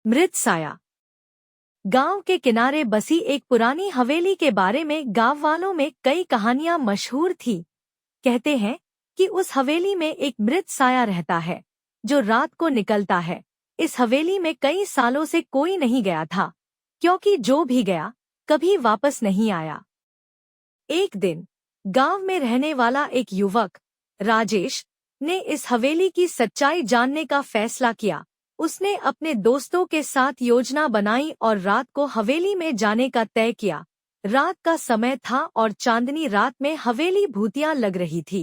मृत साया। गांव के किनारे बसी एक पुरानी हवेली के बारे में गांव वालों में कई कहानियां मशहूर थी। कहते हैं कि उस हवेली में एक मृत साया रहता है जो रात को निकलता है। इस हवेली में कई सालों से कोई नहीं गया था, क्योंकि जो भी गया कभी वापस नहीं आया। एक दिन गांव में रहने वाला एक युवक राजेश ने इस हवेली की सच्चाई जानने का फैसला किया। उसने अपने दोस्तों के साथ योजना बनाई और रात को हवेली में जाने का तय किया। रात का समय था और चांदनी रात में हवेली भूतिया लग रही थी।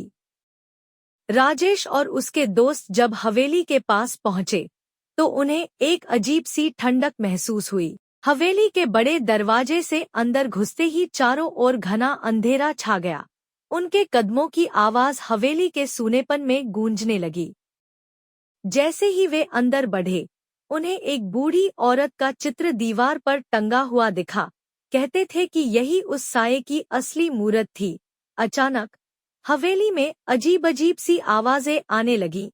राजेश और उसके दोस्त जब हवेली के पास पहुंचे तो उन्हें एक अजीब सी ठंडक महसूस हुई। हवेली के बड़े दरवाजे से अंदर घुसते ही चारों ओर घना अंधेरा छा गया। उनके कदमों की आवाज हवेली के सूनेपन में गूंजने लगी। जैसे ही वे अंदर बढ़े, उन्हें एक बूढ़ी औरत का चित्र दीवार पर टंगा हुआ दिखा। कहते थे कि यही उस साये की असली मूरत थी। अचानक हवेली में अजीब अजीब सी आवाजें आने लगीं।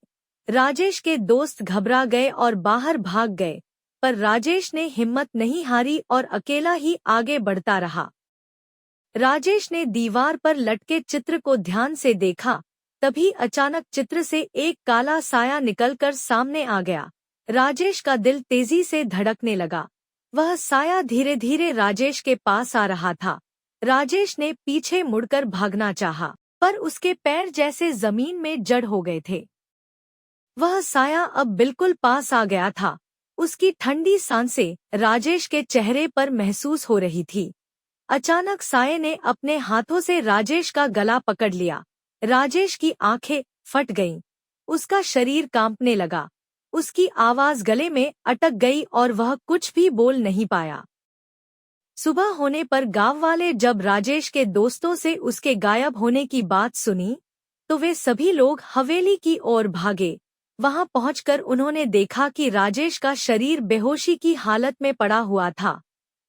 राजेश के दोस्त घबरा गए और बाहर भाग गए, पर राजेश ने हिम्मत नहीं हारी और अकेला ही आगे बढ़ता रहा। राजेश ने दीवार पर लटके चित्र को ध्यान से देखा। तभी अचानक चित्र से एक काला साया निकलकर सामने आ गया। राजेश का दिल तेजी से धड़कने लगा। वह साया धीरे धीरे राजेश के पास आ रहा था। राजेश ने पीछे मुड़कर भागना चाहा, पर उसके पैर जैसे जमीन में जड़ हो गए थे। वह साया अब बिल्कुल पास आ गया था। उसकी ठंडी सांसें राजेश के चेहरे पर महसूस हो रही थी। अचानक साये ने अपने हाथों से राजेश का गला पकड़ लिया। राजेश की आंखें फट गईं। उसका शरीर कांपने लगा। उसकी आवाज गले में अटक गई और वह कुछ भी बोल नहीं पाया। सुबह होने पर गांव वाले जब राजेश के दोस्तों से उसके गायब होने की बात सुनी तो वे सभी लोग हवेली की ओर भागे। वहां पहुंचकर उन्होंने देखा कि राजेश का शरीर बेहोशी की हालत में पड़ा हुआ था,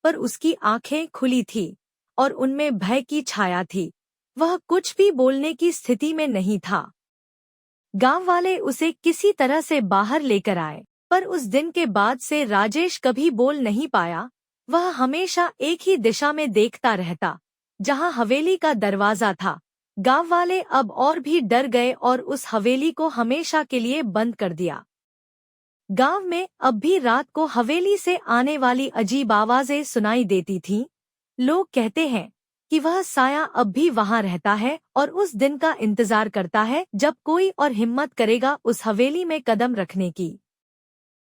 पर उसकी आंखें खुली थी और उनमें भय की छाया थी। वह कुछ भी बोलने की स्थिति में नहीं था। गांव वाले उसे किसी तरह से बाहर लेकर आए, पर उस दिन के बाद से राजेश कभी बोल नहीं पाया। वह हमेशा एक ही दिशा में देखता रहता, जहां हवेली का दरवाजा था। गांव वाले अब और भी डर गए और उस हवेली को हमेशा के लिए बंद कर दिया। गांव में अब भी रात को हवेली से आने वाली अजीब आवाजें सुनाई देती थीं। लोग कहते हैं कि वह साया अब भी वहां रहता है और उस दिन का इंतजार करता है जब कोई और हिम्मत करेगा उस हवेली में कदम रखने की।